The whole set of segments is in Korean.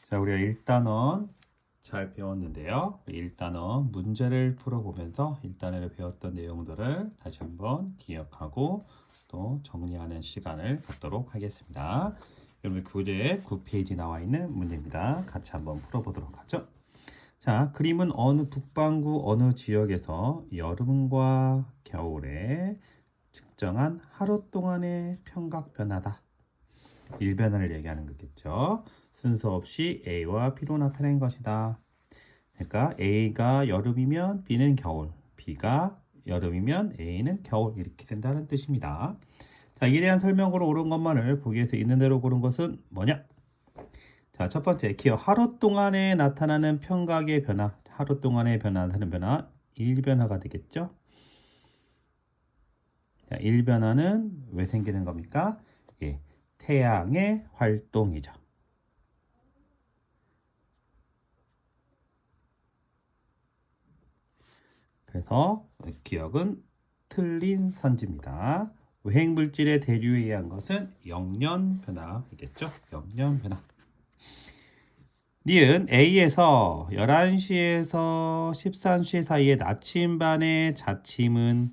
자, 우리가 1단원 잘 배웠는데요. 1단원 문제를 풀어보면서 1단원에 배웠던 내용들을 다시 한번 기억하고 또 정리하는 시간을 갖도록 하겠습니다. 여러분 교재 9페이지 나와 있는 문제입니다. 같이 한번 풀어보도록 하죠. 자, 그림은 어느 북반구 어느 지역에서 여름과 겨울에 측정한 하루 동안의 평각 변화다. 일변화를 얘기하는 거겠죠. 순서 없이 A와 B로 나타낸 것이다. 그러니까 A가 여름이면 B는 겨울, B가 여름이면 A는 겨울 이렇게 된다는 뜻입니다. 자, 이에 대한 설명으로 옳은 것만을 보기에서 있는 대로 고른 것은 뭐냐? 자, 첫 번째 기억 하루 동안에 나타나는 평각의 변화, 하루 동안에 나타나는 변화, 일변화가 되겠죠. 자, 일변화는 왜 생기는 겁니까? 예, 태양의 활동이죠. 그래서 기억은 틀린 선지입니다. 외행물질의 대류에 의한 것은 영년변화이겠죠. 영년변화. 니은 A에서 11시에서 13시 사이의 나침반의 자침은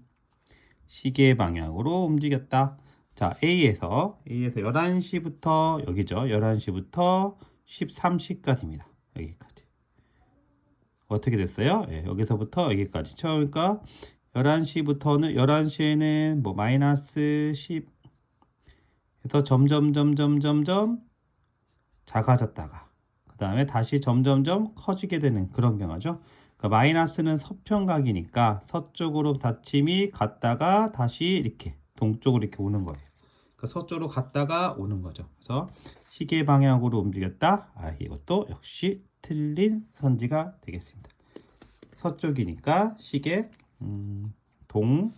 시계 방향으로 움직였다. 자, A에서 11시부터 여기죠. 11시부터 13시까지입니다. 여기까지. 어떻게 됐어요? 예, 여기서부터 여기까지. 그러니까 11시에는 뭐 마이너스 10 해서 점점 작아졌다가 그 다음에 다시 점점점 커지게 되는 그런 경우죠. 그러니까 마이너스는 서평각이니까 서쪽으로 닫힘이 갔다가 다시 이렇게 동쪽으로 이렇게 오는 거예요. 그러니까 서쪽으로 갔다가 오는 거죠. 그래서 시계 방향으로 움직였다. 이것도 역시 틀린 선지가 되겠습니다. 서쪽이니까 시계 동서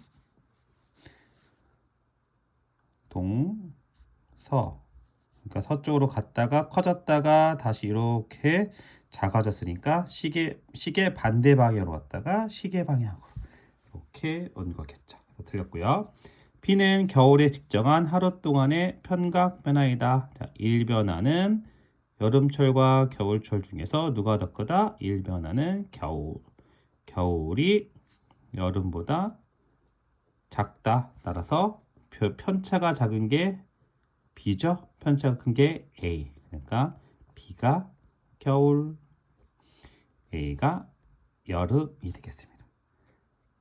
그러니까 서쪽으로 갔다가 커졌다가 다시 이렇게 작아졌으니까 시계 반대 방향으로 갔다가 시계 방향으로 이렇게 온 거겠죠. 틀렸고요. B는 겨울에 측정한 하루 동안의 편각 변화이다. 자, 일변화는 여름철과 겨울철 중에서 누가 더 크다? 일변화는 겨울이 여름보다 작다. 따라서 편차가 작은 게 B죠. 편차가 큰 게 A. 그러니까 B가 겨울, A가 여름이 되겠습니다.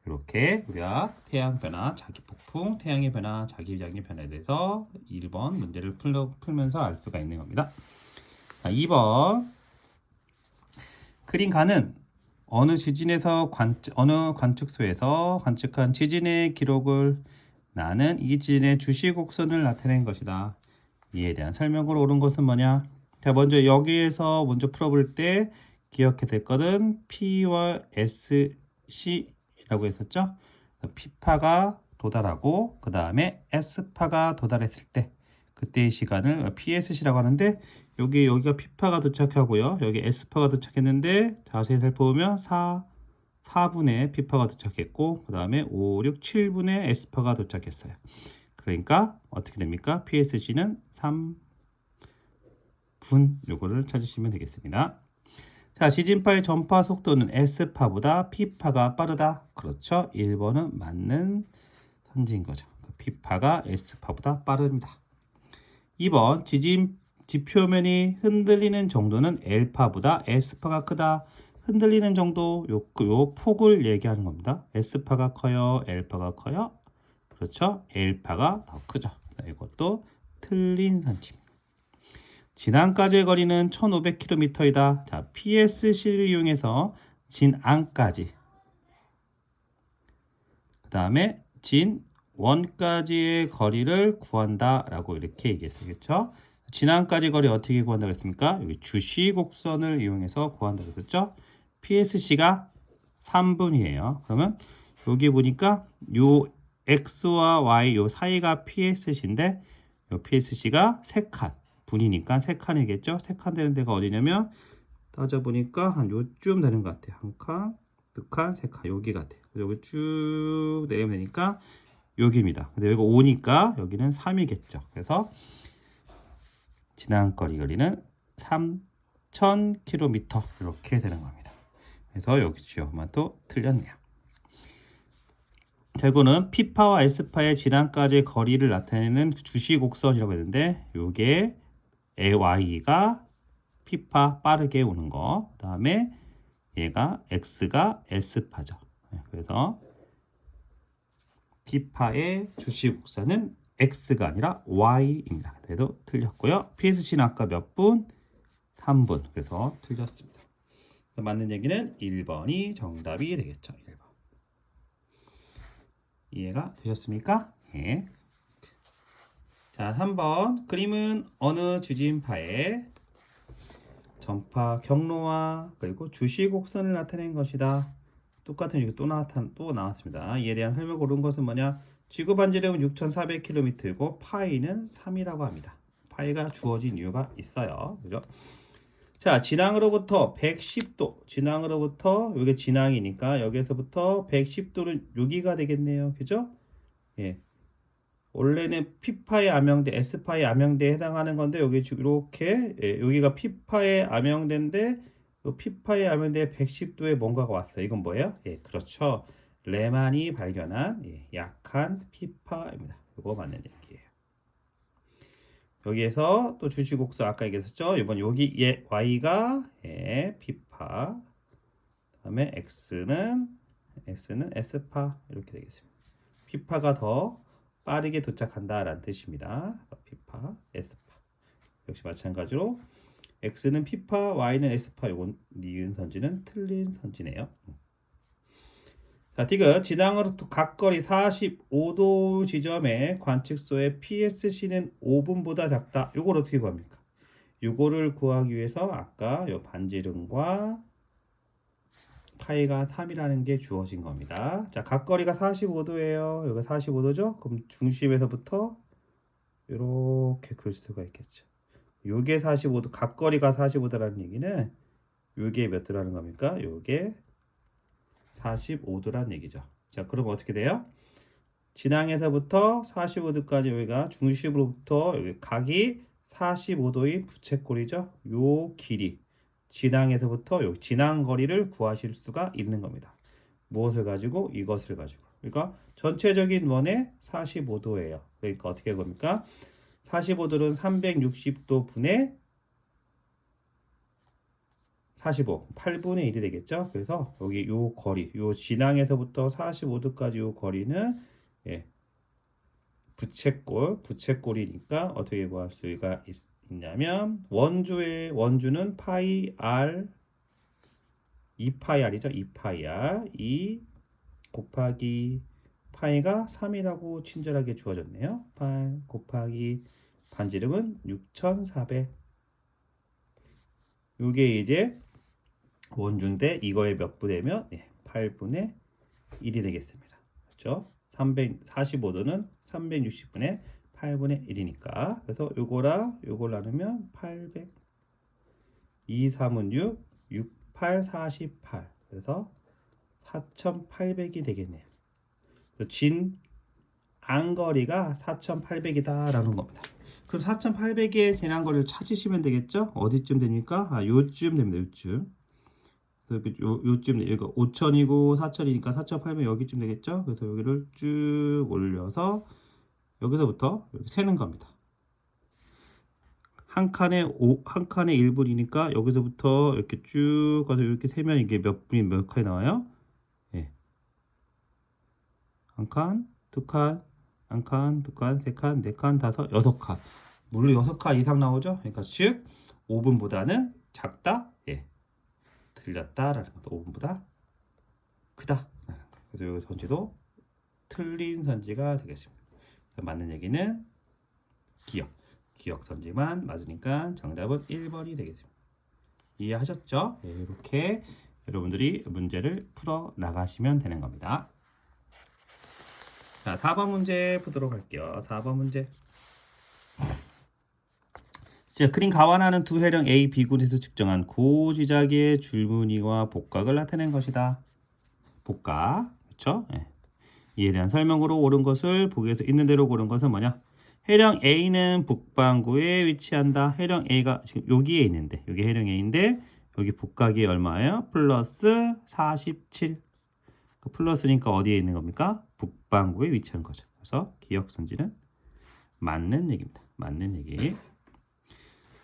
이렇게 우리가 태양 변화, 자기 폭풍, 태양의 변화, 자기 위장의 변화에 대해서 1번 문제를 풀면서 알 수가 있는 겁니다. 자, 2번 그림가는 어느 지진에서 어느 관측소에서 관측한 지진의 기록을 나는 이 지진의 주시 곡선을 나타낸 것이다. 이에 대한 설명으로 옳은 것은 뭐냐? 자, 먼저 여기에서 먼저 풀어볼 때 기억해야 될 것은 P와 SC라고 했었죠? P파가 도달하고 그 다음에 S파가 도달했을 때 그때의 시간을 PSC라고 하는데 여기가 P파가 도착하고요. 여기 S파가 도착했는데 자세히 살펴보면 4분의 P파가 도착했고 그 다음에 5, 6, 7분의 S파가 도착했어요. 그러니까 어떻게 됩니까? PSC는 3분 요거를 찾으시면 되겠습니다. 자, 지진파의 전파 속도는 S파보다 P파가 빠르다. 그렇죠? 1번은 맞는 선지인 거죠. P파가 S파보다 빠릅니다. 2번 지진 지표면이 흔들리는 정도는 L파보다 S파가 크다. 흔들리는 정도 요 폭을 얘기하는 겁니다. S파가 커요? L파가 커요? 그렇죠? L파가 더 크죠. 이것도 틀린 선지입니다. 진안까지의 거리는 1500km이다. 자, PSC를 이용해서 진안까지 그 다음에 진원까지의 거리를 구한다라고 이렇게 얘기했어요. 그렇죠? 진안까지 거리 어떻게 구한다고 했습니까? 여기 주시곡선을 이용해서 구한다고 했었죠? PSC가 3분이에요. 그러면 여기 보니까 요 X와 Y 요 사이가 PSC인데 요 PSC가 3칸 분이니까 3칸이겠죠? 3칸 되는 데가 어디냐면 따져보니까 한 요쯤 되는 것 같아요. 한 칸, 두 칸, 세 칸 여기 같아요. 여기 쭉 내리면 되니까 여기입니다. 근데 여기가 5니까 여기는 3이겠죠. 그래서 지나간거리는 3 1000km 이렇게 되는 겁니다. 그래서 여기 지역만 또 틀렸네요. 결국은 P파와 S파의 진앙까지의 거리를 나타내는 주시곡선이라고 했는데 요게 Y가 P파 빠르게 오는 거, 그 다음에 얘가 X가 S파죠. 그래서 P파의 주시곡선은 X가 아니라 Y입니다. 그래도 틀렸고요. PSC는 아까 몇 분? 3분. 그래서 틀렸습니다. 그래서 맞는 얘기는 1번이 정답이 되겠죠. 1번. 이해가 되셨습니까? 예. 자, 3번. 그림은 어느 지진파의 전파 경로와 그리고 주시곡선을 나타낸 것이다. 똑같은 얘기 또 나왔습니다. 이에 대한 설명을 고른 것은 뭐냐? 지구 반지름은 6,400km이고 파이는 3이라고 합니다. 파이가 주어진 이유가 있어요. 그죠? 자, 진앙으로부터 110도. 진앙으로부터 이게 진앙이니까 여기서부터 110도는 여기가 되겠네요. 그죠? 예. 원래는 P파의 암영대, S파의 암영대에 해당하는 건데 여기 이렇게 여기가 P파의 암영대인데 P파의 암영대에 110도에 뭔가가 왔어요. 이건 뭐예요? 예, 그렇죠. 레만이 발견한 약한 P파입니다. 이거 맞는 얘기예요. 여기에서 또 주시곡선 아까 얘기했었죠. 이번 여기 Y가 P파, 그다음에 X는 S파 이렇게 되겠습니다. P파가 더 빠르게 도착한다라는 뜻입니다. P파, S파. 역시 마찬가지로 X는 P파, Y는 S파. 이건 니은 선지는 틀린 선지네요. 자, 디귿 진앙으로부터 각거리 45도 지점의 관측소의 PSC는 5분보다 작다. 이걸 어떻게 구합니까? 이거를 구하기 위해서 아까 요 반지름과 파이가 3이라는 게 주어진 겁니다. 자, 각거리가 45도예요. 여기 45도죠? 그럼 중심에서부터 이렇게 그릴 수가 있겠죠. 요게 45도, 각거리가 45도라는 얘기는 요게 몇 도라는 겁니까? 요게 45도라는 얘기죠. 자, 그럼 어떻게 돼요? 진앙에서부터 45도까지 여기가 중심으로부터 여기 각이 45도의 부채꼴이죠. 요 길이 진앙에서부터 요 진앙 거리를 구하실 수가 있는 겁니다. 무엇을 가지고? 이것을 가지고. 그러니까 전체적인 원의 45도예요. 그러니까 어떻게 할 겁니까? 45도는 360도 분의 45, 8분의 1이 되겠죠. 그래서 여기 요 거리, 요 진앙에서부터 45도까지 요 거리는 부채꼴이니까 어떻게 구할 수가 있냐면 원주는 파이 r 2파이 r이죠. 2파이 r 2 곱하기 파이가 3이라고 친절하게 주어졌네요. 8 곱하기 반지름은 6,400. 요게 이제 원주인데 이거에 몇 분이면 8분의 1이 되겠습니다. 그렇죠? 345도는 360분의 8분의 1이니까 그래서 요거랑 요걸 나누면 800 2, 3은 6, 6, 8, 48 그래서 4,800이 되겠네요. 그래서 진 안거리가 4,800이다 라는 겁니다. 그럼 4,800의 진안거리를 찾으시면 되겠죠? 어디쯤 됩니까? 요쯤 됩니다. 요쯤. 그래서 요쯤 여기가 5,000이고 4,000이니까 4,800 여기쯤 되겠죠? 그래서 여기를 쭉 올려서 여기서부터 이렇게 세는 겁니다. 한 칸에 1분이니까 여기서부터 이렇게 쭉 가서 이렇게 세면 이게 몇 분이 몇 칸이 나와요? 예. 한 칸, 두 칸, 한 칸, 두 칸, 세 칸, 네 칸, 다섯, 여섯 칸. 물론 6칸 이상 나오죠. 그러니까 즉 5분보다는 작다. 예. 틀렸다라는 것도 5분보다 크다. 그래서 이 선지도 틀린 선지가 되겠습니다. 맞는 얘기는 기억 선지만 맞으니까 정답은 1번이 되겠습니다. 이해하셨죠? 네, 이렇게 여러분들이 문제를 풀어 나가시면 되는 겁니다. 자, 4번 문제 보도록 할게요. 4번 문제. 자, 그림 가완하는 두 해령 A, B군에서 측정한 고지자기의 줄무늬와 복각을 나타낸 것이다. 복각, 그렇죠? 네. 이에 대한 설명으로 옳은 것을 보기에서 있는 대로 고른 것은 뭐냐? 해령 A는 북반구에 위치한다. 해령 A가 지금 여기에 있는데, 여기 해령 A인데 여기 복각이 얼마예요? 플러스 47. 그 플러스니까 어디에 있는 겁니까? 북반구에 위치한 거죠. 그래서 기억선지는 맞는 얘기입니다. 맞는 얘기.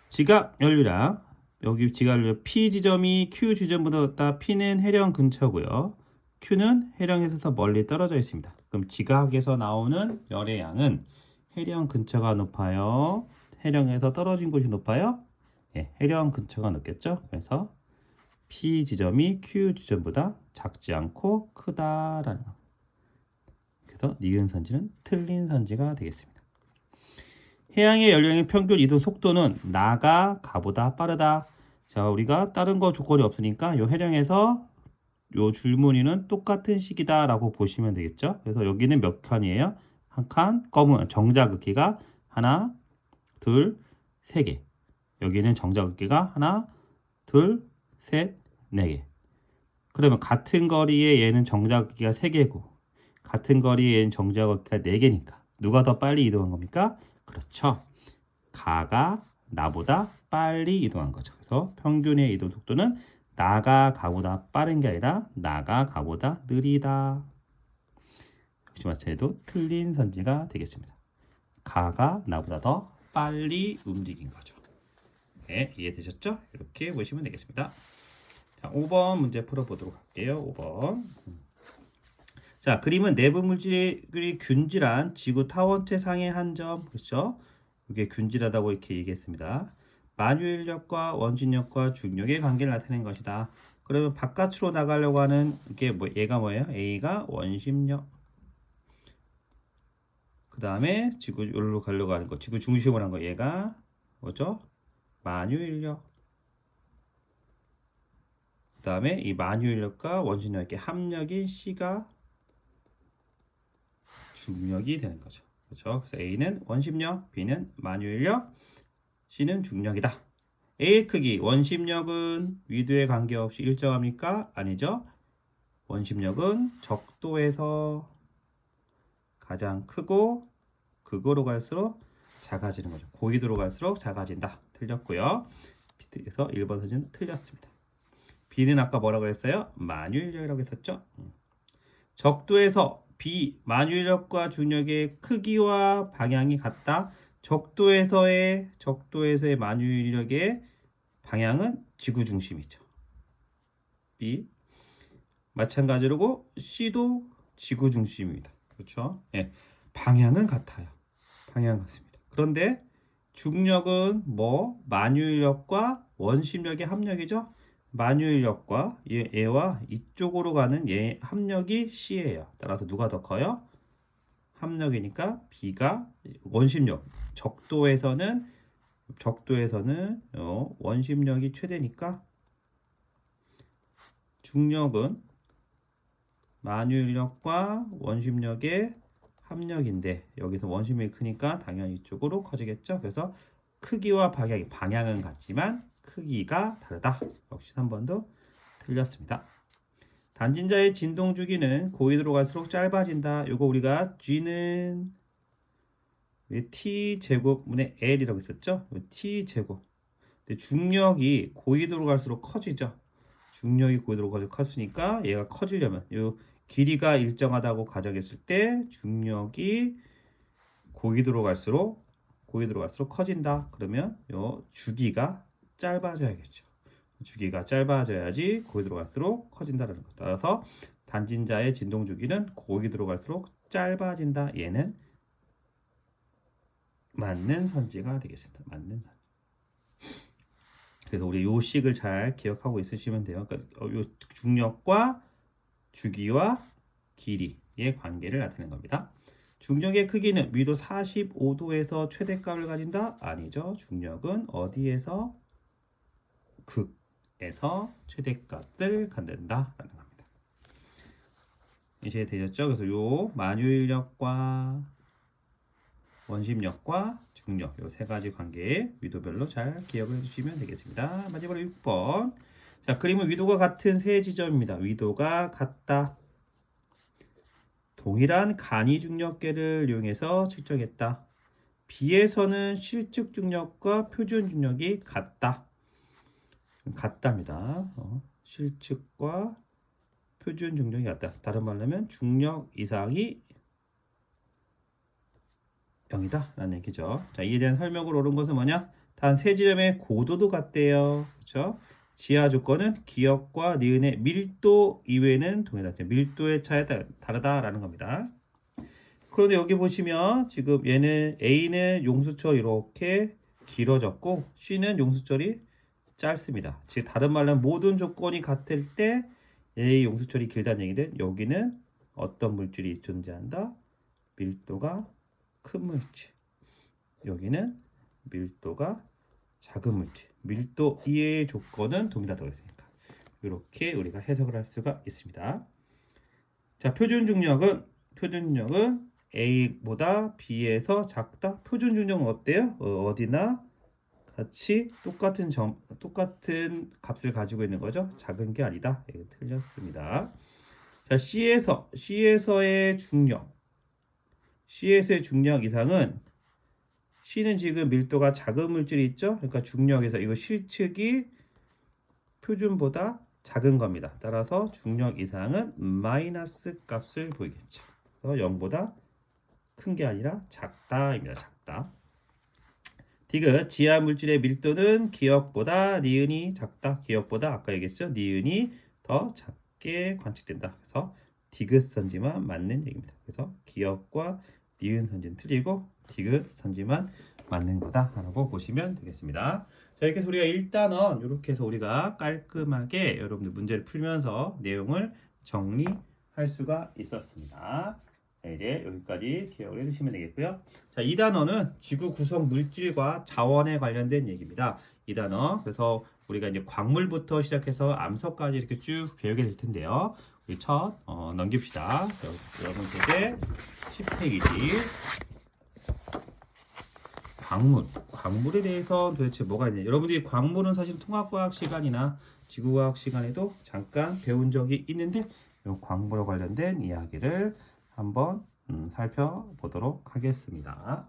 지각 연료량. 여기 지각 연료 P 지점이 Q 지점보다 높다. P는 해령 근처고요. Q는 해령에서 더 멀리 떨어져 있습니다. 그럼 지각에서 나오는 열의 양은 해령 근처가 높아요? 해령에서 떨어진 곳이 높아요? 예, 해령 근처가 높겠죠? 그래서 P 지점이 Q 지점보다 작지 않고 크다라는 거. 그래서 니은 선지는 틀린 선지가 되겠습니다. 해양의 연령의 평균 이동 속도는 나가 가보다 빠르다. 자, 우리가 다른 거 조건이 없으니까 요 해령에서 요 줄무늬는 똑같은 식이다라고 보시면 되겠죠. 그래서 여기는 몇 칸이에요? 한 칸, 검은 정자긋기가 하나, 둘, 세 개. 여기는 정자긋기가 하나, 둘, 셋, 네 개. 그러면 같은 거리에 얘는 정자긋기가 세 개고 같은 거리에 얘는 정자긋기가 네 개니까 누가 더 빨리 이동한 겁니까? 그렇죠. 가가 나보다 빨리 이동한 거죠. 그래서 평균의 이동 속도는 나가 가보다 빠른 게 아니라 나가 가보다 느리다. 역시 마찬가지로 틀린 선지가 되겠습니다. 가가 나보다 더 빨리 움직인 거죠. 네, 이해되셨죠? 이렇게 보시면 되겠습니다. 자, 5번 문제 풀어보도록 할게요. 5번. 자, 그림은 내부 물질이 균질한 지구 타원체 상의 한 점. 그렇죠? 이게 균질하다고 이렇게 얘기했습니다. 만유인력과 원심력과 중력의 관계를 나타내는 것이다. 그러면 바깥으로 나가려고 하는 이게 뭐 얘가 뭐예요? A가 원심력. 그 다음에 지구로 가려고 하는 거, 지구 중심으로 한 거 얘가 뭐죠? 만유인력. 그 다음에 이 만유인력과 원심력의 합력인 C가 중력이 되는 거죠. 그렇죠? 그래서 A는 원심력, B는 만유인력, C는 중력이다. A의 크기, 원심력은 위도에 관계없이 일정합니까? 아니죠. 원심력은 적도에서 가장 크고 극으로 갈수록 작아지는 거죠. 고위도로 갈수록 작아진다. 틀렸고요. 그래서 1번 사진은 틀렸습니다. B는 아까 뭐라고 했어요? 만유인력이라고 했었죠. 적도에서 B, 만유인력과 중력의 크기와 방향이 같다. 적도에서의 만유인력의 방향은 지구 중심이죠. B. 마찬가지로 C도 지구 중심입니다. 그렇죠? 예. 방향은 같아요. 방향 같습니다. 그런데 중력은 뭐 만유인력과 원심력의 합력이죠. 만유인력과 얘와 이쪽으로 가는 얘 합력이 C예요. 따라서 누가 더 커요? 합력이니까 B가 원심력. 적도에서는 원심력이 최대니까 중력은 만유인력과 원심력의 합력인데 여기서 원심력이 크니까 당연히 이쪽으로 커지겠죠. 그래서 크기와 방향은 같지만 크기가 다르다. 역시 3번도 틀렸습니다. 단진자의 진동 주기는 고위도로 갈수록 짧아진다. 이거 우리가 G는 T 제곱분의 L이라고 했었죠. T 제곱. 근데 중력이 고위도로 갈수록 커지죠. 중력이 고위도로 갈수록 컸으니까 얘가 커지려면 이 길이가 일정하다고 가정했을 때 중력이 고위도로 갈수록 커진다. 그러면 요 주기가 짧아져야겠죠. 주기가 짧아져야지 고위도로 갈수록 커진다라는 것. 따라서 단진자의 진동 주기는 고위도로 갈수록 짧아진다. 얘는 맞는 선지가 되겠습니다. 맞는 선지. 그래서 우리 요 식을 잘 기억하고 있으시면 돼요. 그러니까 요 중력과 주기와 길이의 관계를 나타내는 겁니다. 중력의 크기는 위도 45도에서 최대값을 가진다? 아니죠. 중력은 어디에서? 극에서 최대값을 갖는다라는 겁니다. 이제 되셨죠? 그래서 요 만유인력과 원심력과 중력 요 세 가지 관계 위도별로 잘 기억을 해주시면 되겠습니다. 마지막으로 6번. 자, 그림은 위도가 같은 세 지점입니다. 위도가 같다. 동일한 간이 중력계를 이용해서 측정했다. B에서는 실측 중력과 표준 중력이 같답니다. 실측과 표준 중력이 같다. 다른 말로 하면 중력 이상이 0이다 라는 얘기죠. 자, 이에 대한 설명을 옳은 것은 뭐냐? 단 세 지점의 고도도 같대요. 그렇죠? 지하 조건은 기역과 니은의 밀도 이외에는 동일하다. 밀도의 차이가 다르다라는 겁니다. 그런데 여기 보시면 지금 얘는 A는 용수철 이렇게 길어졌고 C는 용수철이 짧습니다. 즉 다른 말로 하면 모든 조건이 같을 때 A 용수철이 길다는 얘기는 여기는 어떤 물질이 존재한다? 밀도가 큰 물질. 여기는 밀도가 작은 물질. 밀도 이외의 조건은 동일하다고 했으니까 이렇게 우리가 해석을 할 수가 있습니다. 자, 표준 중력은 A보다 B에서 작다. 표준 중력은 어때요? 어디나 같이 똑같은 값을 가지고 있는 거죠. 작은 게 아니다. 틀렸습니다. 자, C에서의 중력 이상은 C는 지금 밀도가 작은 물질이 있죠. 그러니까 중력에서 이거 실측이 표준보다 작은 겁니다. 따라서 중력 이상은 마이너스 값을 보이겠죠. 그래서 0보다 큰 게 아니라 작다입니다. 작다. 디귿 지하 물질의 밀도는 기역보다 니은이 작다. 기역보다 아까 얘기했죠. 니은이 더 작게 관측된다. 그래서 디귿 선지만 맞는 얘기입니다. 그래서 기역과 니은 선지는 틀리고 디귿 선지만 맞는 거다라고 보시면 되겠습니다. 자, 이렇게 해서 우리가 일단은 이렇게 해서 우리가 깔끔하게 여러분들 문제를 풀면서 내용을 정리할 수가 있었습니다. 자, 이제 여기까지 기억을 해두시면 되겠고요. 자, 이 단어는 지구 구성 물질과 자원에 관련된 얘기입니다. 이 단어 그래서 우리가 이제 광물부터 시작해서 암석까지 이렇게 쭉 배우게 될 텐데요. 우리 첫 넘깁시다. 여러분께 10페이지 광물에 대해서 도대체 뭐가 있냐. 여러분들이 광물은 사실 통합과학 시간이나 지구과학 시간에도 잠깐 배운 적이 있는데 이 광물에 관련된 이야기를 한번 살펴보도록 하겠습니다.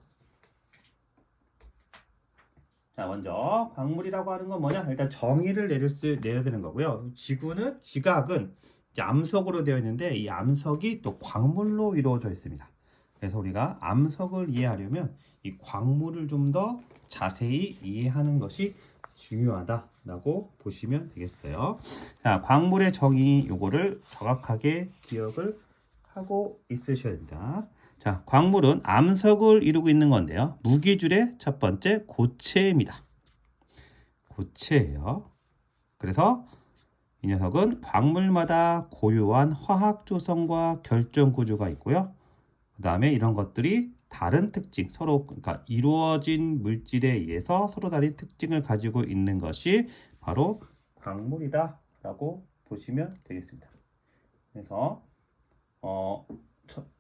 자, 먼저 광물이라고 하는 건 뭐냐? 일단 정의를 내려야 되는 거고요. 지각은 이제 암석으로 되어 있는데 이 암석이 또 광물로 이루어져 있습니다. 그래서 우리가 암석을 이해하려면 이 광물을 좀 더 자세히 이해하는 것이 중요하다라고 보시면 되겠어요. 자, 광물의 정의 요거를 정확하게 기억을 하고 있으셔야 됩니다. 자, 광물은 암석을 이루고 있는 건데요. 무기줄의 첫 번째 고체입니다. 고체예요. 그래서 이 녀석은 광물마다 고유한 화학 조성과 결정 구조가 있고요. 그 다음에 이런 것들이 다른 특징, 그러니까 이루어진 물질에 의해서 서로 다른 특징을 가지고 있는 것이 바로 광물이다라고 보시면 되겠습니다. 그래서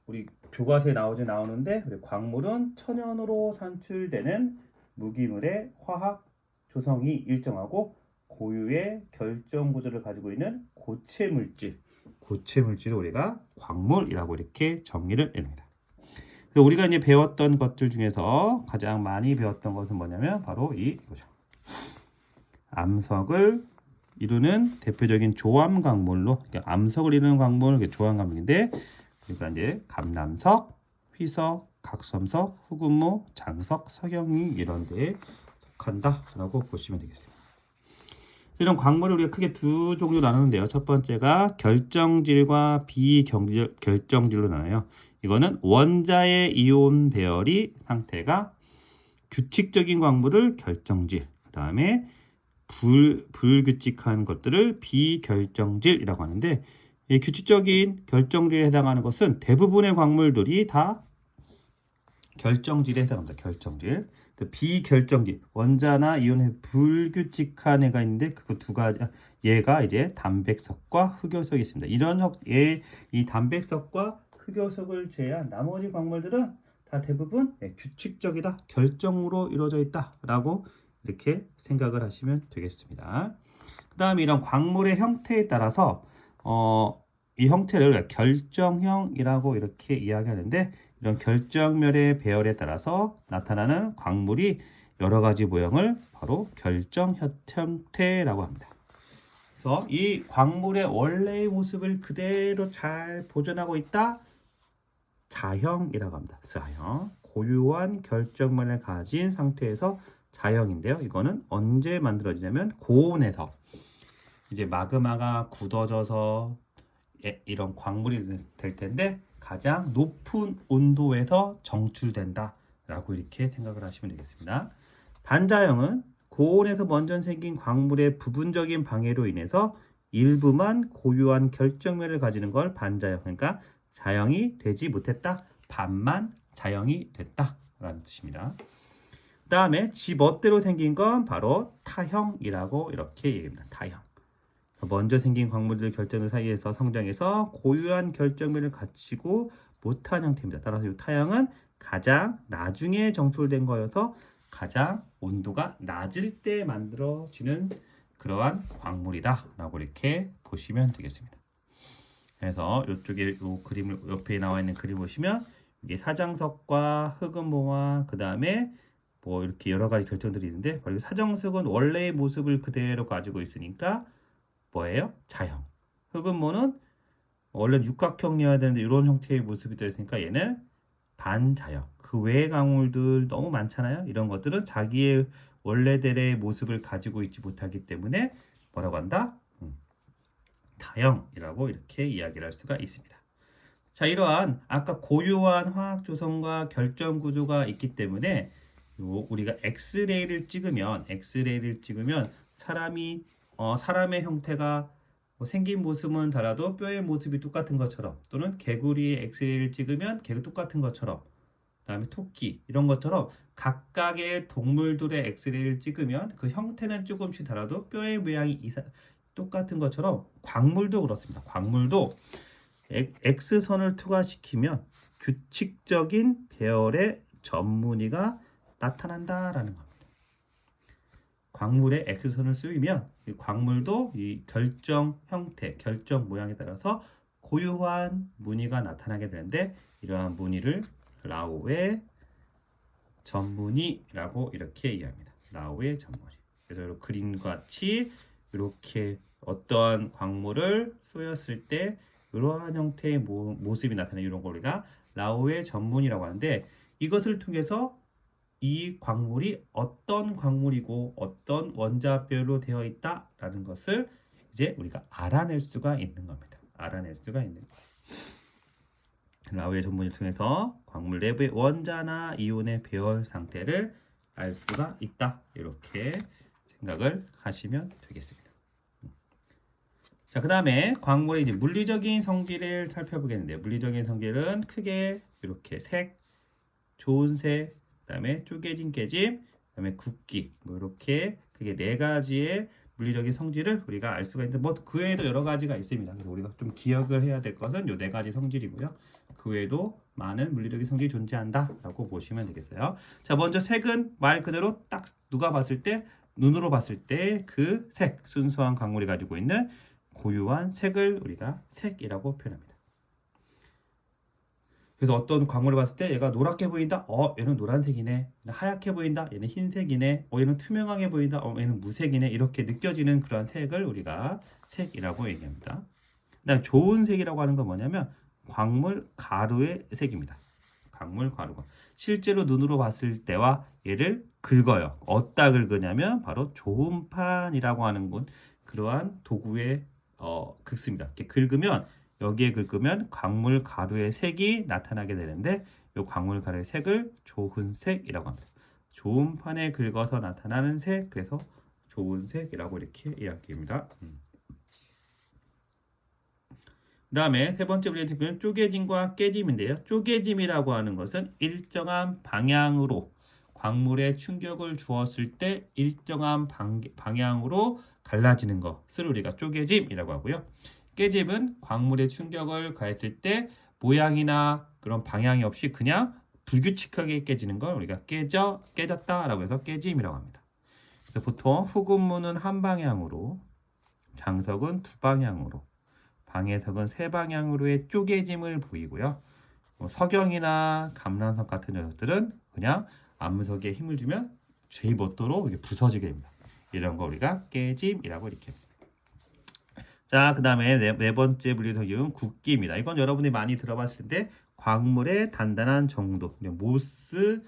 우리 교과서에 나오는데 우리 광물은 천연으로 산출되는 무기물의 화학 조성이 일정하고 고유의 결정 구조를 가지고 있는 고체 물질을 우리가 광물이라고 이렇게 정의를 해냅니다. 우리가 이제 배웠던 것들 중에서 가장 많이 배웠던 것은 뭐냐면 바로 이거죠. 암석을 이루는 대표적인 조암 광물로, 그러니까 암석을 이루는 광물, 조암 광물인데, 그러니까 이제 감남석, 휘석, 각섬석, 후금모, 장석, 석영이 이런 데에 속한다라고 보시면 되겠습니다. 이런 광물을 우리가 크게 두 종류로 나누는데요. 첫 번째가 결정질과 비결정질로 나눠요. 이거는 원자의 이온 배열이 상태가 규칙적인 광물을 결정질, 그 다음에 불규칙한 것들을 비결정질이라고 하는데, 이 규칙적인 결정질에 해당하는 것은 대부분의 광물들이 다 결정질에 해당합니다. 결정질. 비결정질, 원자나 이온의 불규칙한 애가 있는데 그 두 가지, 얘가 이제 담백석과 흑요석이 있습니다. 이 담백석과 흑요석을 제외한 나머지 광물들은 다 대부분 규칙적이다, 결정으로 이루어져 있다라고 이렇게 생각을 하시면 되겠습니다. 그 다음에 이런 광물의 형태에 따라서 이 형태를 결정형이라고 이렇게 이야기하는데, 이런 결정면의 배열에 따라서 나타나는 광물이 여러 가지 모형을 바로 결정 형태라고 합니다. 그래서 이 광물의 원래의 모습을 그대로 잘 보존하고 있다. 자형이라고 합니다. 자형. 고유한 결정면을 가진 상태에서 자형인데요. 이거는 언제 만들어지냐면 고온에서 이제 마그마가 굳어져서 이런 광물이 될 텐데 가장 높은 온도에서 정출된다라고 이렇게 생각을 하시면 되겠습니다. 반자형은 고온에서 먼저 생긴 광물의 부분적인 방해로 인해서 일부만 고유한 결정면을 가지는 걸 반자형, 그러니까 자형이 되지 못했다, 반만 자형이 됐다라는 뜻입니다. 그 다음에 지 멋대로 생긴 건 바로 타형이라고 이렇게 얘기합니다. 타형. 먼저 생긴 광물들 결정들 사이에서 성장해서 고유한 결정면을 갖추고 못한 형태입니다. 따라서 이 타형은 가장 나중에 정출된 거여서 가장 온도가 낮을 때 만들어지는 그러한 광물이다 라고 이렇게 보시면 되겠습니다. 그래서 이쪽에 이 그림을 옆에 나와 있는 그림 보시면 이게 사장석과 흑음모와 그 다음에 뭐 이렇게 여러 가지 결정들이 있는데 바로 사장석은 원래의 모습을 그대로 가지고 있으니까 뭐예요? 자형. 흑음모는 원래 육각형이어야 되는데 이런 형태의 모습이 되어 있으니까 얘는 반자형. 그 외의 광물들 너무 많잖아요. 이런 것들은 자기의 원래대로의 모습을 가지고 있지 못하기 때문에 뭐라고 한다? 다형이라고 이렇게 이야기를 할 수가 있습니다. 자, 이러한 아까 고유한 화학 조성과 결정 구조가 있기 때문에 우리가 엑스레이를 찍으면 사람의 형태가 생긴 모습은 달라도 뼈의 모습이 똑같은 것처럼, 또는 개구리의 엑스레이를 찍으면 개가 똑같은 것처럼, 그다음에 토끼 이런 것처럼 각각의 동물들의 엑스레이를 찍으면 그 형태는 조금씩 달라도 뼈의 모양이 똑같은 것처럼 광물도 그렇습니다. 광물도 X선을 투과시키면 규칙적인 배열의 전무늬가 나타난다라는 겁니다. 광물에 X선을 쓰이면 이 광물도 이 결정 형태, 결정 모양에 따라서 고유한 무늬가 나타나게 되는데 이러한 무늬를 라오의 전무늬라고 이렇게 이해합니다. 라오의 전무늬. 그래서 그림과 같이 이렇게 어떠한 광물을 쏘였을 때 이러한 형태의 모습이 나타나는 이런 걸 우리가 라오의 전무늬라고 하는데, 이것을 통해서 이 광물이 어떤 광물이고 어떤 원자별로 되어 있다라는 것을 이제 우리가 알아낼 수가 있는 겁니다. 알아낼 수가 있는 거예요. 라오의 전무늬를 통해서 광물 내부의 원자나 이온의 배열 상태를 알 수가 있다. 이렇게 생각을 하시면 되겠습니다. 자, 그 다음에 광물의 이제 물리적인 성질을 살펴보겠는데, 물리적인 성질은 크게 이렇게 색, 좋은 색, 그 다음에 쪼개진 깨짐, 그 다음에 굵기, 뭐 이렇게 크게 네 가지의 물리적인 성질을 우리가 알 수가 있는데, 뭐 그 외에도 여러 가지가 있습니다. 그래서 우리가 좀 기억을 해야 될 것은 이 네 가지 성질이고요. 그 외에도 많은 물리적인 성질이 존재한다라고 보시면 되겠어요. 자, 먼저 색은 말 그대로 딱 누가 봤을 때, 눈으로 봤을 때 그 색, 순수한 광물이 가지고 있는 고유한 색을 우리가 색이라고 표현합니다. 그래서 어떤 광물을 봤을 때 얘가 노랗게 보인다. 얘는 노란색이네. 하얗게 보인다. 얘는 흰색이네. 얘는 투명하게 보인다. 얘는 무색이네. 이렇게 느껴지는 그런 색을 우리가 색이라고 얘기합니다. 그다음 좋은 색이라고 하는 건 뭐냐면 광물 가루의 색입니다. 광물 가루가 실제로 눈으로 봤을 때와 얘를 긁어요. 어디다 긁으냐면 바로 조음판이라고 하는 건 그러한 도구에 긁습니다. 이렇게 긁으면 여기에 긁으면 광물 가루의 색이 나타나게 되는데 이 광물 가루의 색을 좋은 색이라고 합니다. 좋은 판에 긁어서 나타나는 색, 그래서 좋은 색이라고 이렇게 이야기합니다. 그 다음에 세 번째 우리가 짚은 쪼개짐과 깨짐인데요. 쪼개짐이라고 하는 것은 일정한 방향으로 광물에 충격을 주었을 때 일정한 방향으로 갈라지는 것을 우리가 쪼개짐이라고 하고요. 깨짐은 광물에 충격을 가했을 때 모양이나 그런 방향이 없이 그냥 불규칙하게 깨지는 걸 우리가 깨졌다라고 해서 깨짐이라고 합니다. 그래서 보통 흑음무는 한 방향으로, 장석은 두 방향으로, 방해석은 세 방향으로의 쪼개짐을 보이고요. 뭐 석영이나 감람석 같은 녀석들은 그냥 암석에 힘을 주면 죄 못도록 이게 부서지게 됩니다. 이런 거 우리가 깨짐이라고 이렇게. 자, 그 다음에 네 번째 분리석유는 굵기입니다. 이건 여러분이 많이 들어봤을 텐데 광물의 단단한 정도, 모스가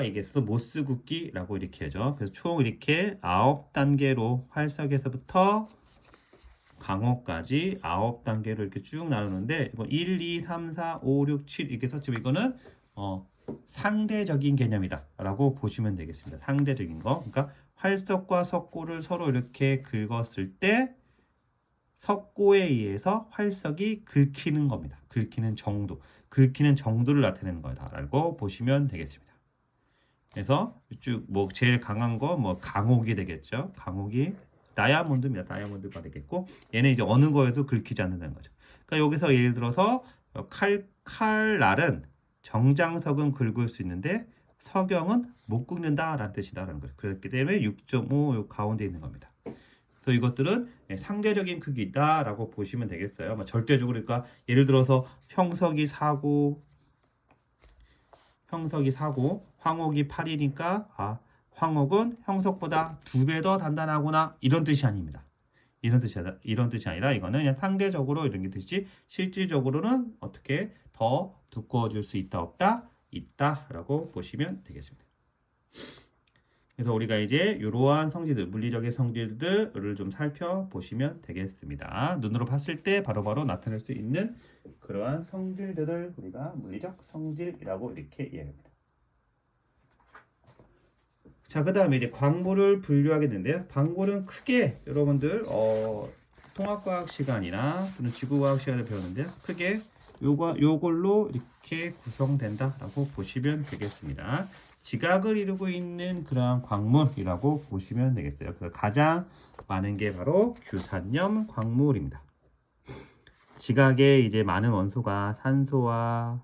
얘기해서 모스 굵기라고 이렇게 하죠. 그래서 총 이렇게 9단계로 활석에서부터 강호까지 9단계로 이렇게 쭉 나누는데 이거 1, 2, 3, 4, 5, 6, 7 이렇게 썼지만 이거는 상대적인 개념이다 라고 보시면 되겠습니다. 상대적인 거. 그러니까 활석과 석고를 서로 이렇게 긁었을 때 석고에 의해서 활석이 긁히는 겁니다. 긁히는 정도를 나타내는 거다라고 보시면 되겠습니다. 그래서 쭉 뭐 제일 강한 거 뭐 강옥이 되겠죠. 강옥이 다이아몬드입니다. 다이아몬드가 되겠고 얘는 이제 어느 거에도 긁히지 않는다는 거죠. 그러니까 여기서 예를 들어서 칼날은 정장석은 긁을 수 있는데 석영은 못 긁는다라는 뜻이다라는 거죠. 그렇기 때문에 6.5 요 가운데 있는 겁니다. 그래서 이것들은 상대적인 크기다라고 보시면 되겠어요. 절대적으로 그러니까 예를 들어서 형석이 4고 황옥이 8이니까 황옥은 형석보다 2배 더 단단하구나 이런 뜻이 아닙니다. 이런 뜻이 아니라 이거는 그냥 상대적으로 이런 게 뜻이지 실질적으로는 어떻게 더 두꺼워질 수 있다 없다 있다라고 보시면 되겠습니다. 그래서 우리가 이제 이러한 성질들, 물리적의 성질들을 좀 살펴보시면 되겠습니다. 눈으로 봤을 때 바로바로 나타낼 수 있는 그러한 성질들을 우리가 물리적 성질이라고 이렇게 이해합니다. 자, 그 다음에 이제 광물을 분류하게 되는데요. 광물은 크게 여러분들 통합과학 시간이나 또는 지구과학 시간을 배우는데요. 크게 요걸로 이렇게 구성된다라고 보시면 되겠습니다. 지각을 이루고 있는 그러한 광물이라고 보시면 되겠어요. 그래서 가장 많은 게 바로 규산염 광물입니다. 지각에 이제 많은 원소가 산소와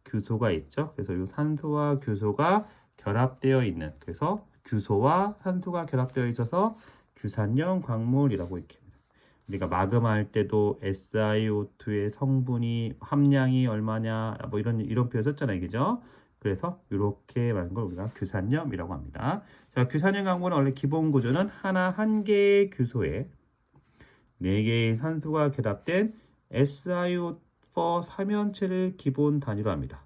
규소가 있죠. 그래서 이 산소와 규소가 결합되어 있는, 그래서 규소와 산소가 결합되어 있어서 규산염 광물이라고 이렇게 합니다. 우리가 마그마 할 때도 SiO2의 성분이 함량이 얼마냐 뭐 이런 표현 썼잖아요, 그죠? 그래서 이렇게 말한 걸 우리가 규산염이라고 합니다. 자, 규산염 광물은 원래 기본 구조는 한 개의 규소에 4개의 산소가 결합된 SiO4 삼연체를 기본 단위로 합니다.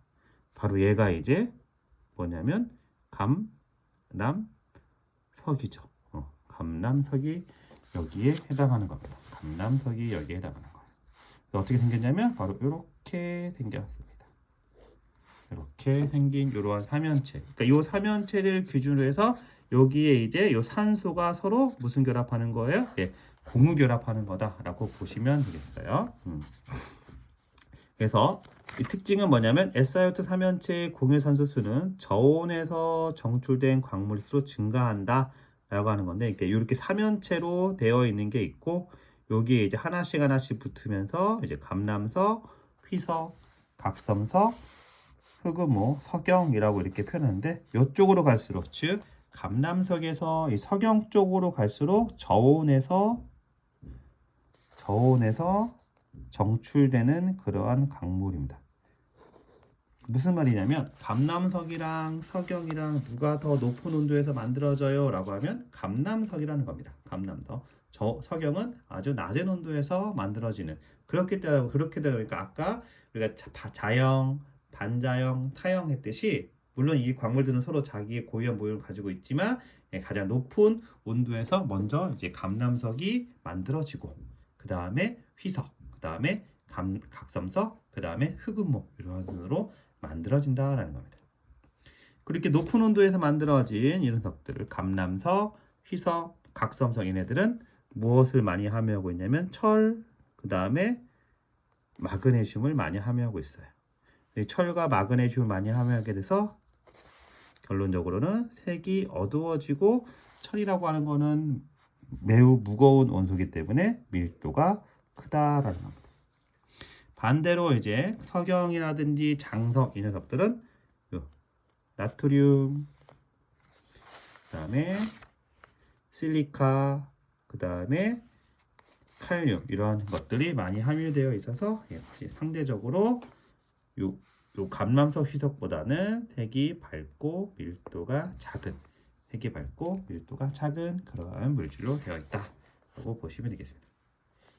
바로 얘가 이제 뭐냐면 감남석이죠. 감남석이 여기에 해당하는 겁니다. 감남석이 여기에 해당하는 거예요. 어떻게 생겼냐면 바로 이렇게 생겼습니다. 이렇게 생긴 이러한 삼연체. 그러니까 이 삼연체를 기준으로 해서 여기에 이제 이 산소가 서로 무슨 결합하는 거예요? 예, 고무 결합하는 거다라고 보시면 되겠어요. 그래서 이 특징은 뭐냐면 SiO2 삼연체의 공유산소 수는 저온에서 정출된 광물수로 증가한다 라고 하는 건데, 이렇게 삼연체로 되어 있는 게 있고 여기에 이제 하나씩 붙으면서 이제 감남석, 휘석, 각섬석, 흑음호, 석영이라고 이렇게 표현하는데, 이쪽으로 갈수록 즉 감남석에서 이 석영 쪽으로 갈수록 저온에서 정출되는 그러한 광물입니다. 무슨 말이냐면 감남석이랑 석영이랑 누가 더 높은 온도에서 만들어져요 라고 하면 감남석이라는 겁니다. 감남석. 석영은 아주 낮은 온도에서 만들어지는, 그렇게 되다 보니까 아까 우리가 자영, 반자영, 타영 했듯이 물론 이 광물들은 서로 자기의 고유한 모형을 가지고 있지만 가장 높은 온도에서 먼저 이제 감남석이 만들어지고 그 다음에 휘석, 그 다음에 각섬석, 그 다음에 흑음모 이런 순으로 만들어진다라는 겁니다. 그렇게 높은 온도에서 만들어진 이런 석들을 감남석, 휘석, 각섬석 얘네들은 무엇을 많이 함유하고 있냐면 철, 그 다음에 마그네슘을 많이 함유하고 있어요. 철과 마그네슘을 많이 함유하게 돼서 결론적으로는 색이 어두워지고, 철이라고 하는 거는 매우 무거운 원소이기 때문에 밀도가 크다라는 겁니다. 반대로 이제 석영이라든지 장석 이 녀석들은 나트륨, 그 다음에 실리카, 그 다음에 칼륨 이러한 것들이 많이 함유되어 있어서 역시 상대적으로 요 감람석 휘석보다는 색이 밝고 밀도가 작은, 색이 밝고 밀도가 작은 그러한 물질로 되어 있다라고 보시면 되겠습니다.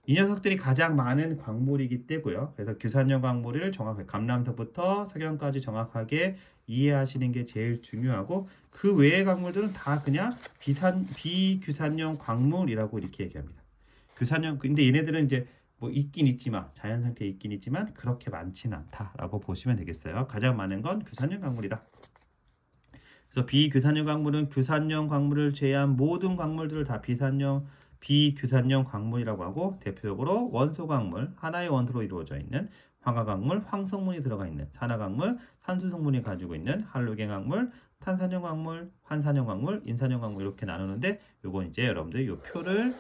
이 녀석들이 가장 많은 광물이기 때문에요. 그래서 규산염 광물을 정확하게 감람석부터 석영까지 정확하게 이해하시는 게 제일 중요하고, 그 외의 광물들은 다 그냥 비규산염 광물이라고 이렇게 얘기합니다. 규산염, 근데 얘네들은 이제 뭐 있긴 있지만, 자연 상태에 있긴 있지만 그렇게 많지는 않다라고 보시면 되겠어요. 가장 많은 건 규산염 광물이다. 그래서 비규산염 광물은 규산염 광물을 제외한 모든 광물들을 다 비규산염 광물이라고 하고, 대표적으로 원소 광물, 하나의 원소로 이루어져 있는 황화 광물, 황성분이 들어가 있는 산화 광물, 산수 성분이 가지고 있는 할로겐 광물, 탄산염 광물, 환산염 광물, 인산염 광물 이렇게 나누는데, 요건 이제 여러분들 요 표를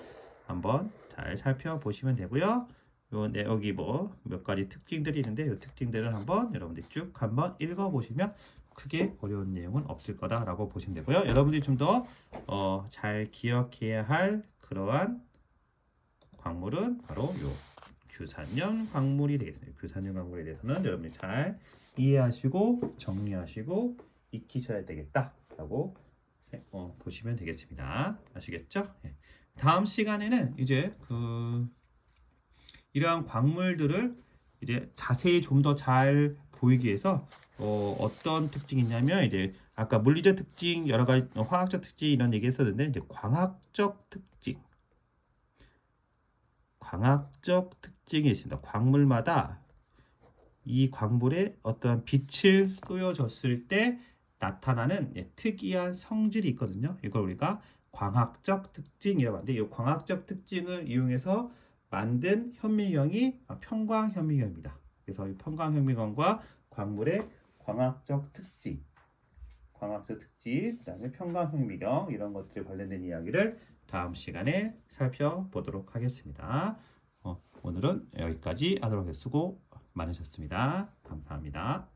한번 잘 살펴보시면 되고요. 여기 뭐 몇 가지 특징들이 있는데, 이 특징들을 한번 여러분들이 쭉 한번 읽어보시면 크게 어려운 내용은 없을 거다라고 보시면 되고요. 여러분들이 좀 더 잘 기억해야 할 그러한 광물은 바로 요 규산염 광물이 되겠습니다. 규산염 광물에 대해서는 여러분이 잘 이해하시고 정리하시고 익히셔야 되겠다라고 보시면 되겠습니다. 아시겠죠? 예. 다음 시간에는 이제 이러한 광물들을 이제 자세히 좀 더 잘 보이기 위해서 어떤 특징이 있냐면, 이제 아까 물리적 특징, 여러 가지 화학적 특징 이런 얘기 했었는데, 이제 광학적 특징이 있습니다. 광물마다 이 광물에 어떠한 빛을 쏘여졌을 때 나타나는 특이한 성질이 있거든요. 이걸 우리가 광학적 특징이라고 하는데, 이 광학적 특징을 이용해서 만든 현미경이 편광현미경입니다. 그래서 이 편광현미경과 광물의 광학적 특징, 그다음에 편광현미경 이런 것들에 관련된 이야기를 다음 시간에 살펴보도록 하겠습니다. 오늘은 여기까지 하도록 하겠습니다. 수고 많으셨습니다. 감사합니다.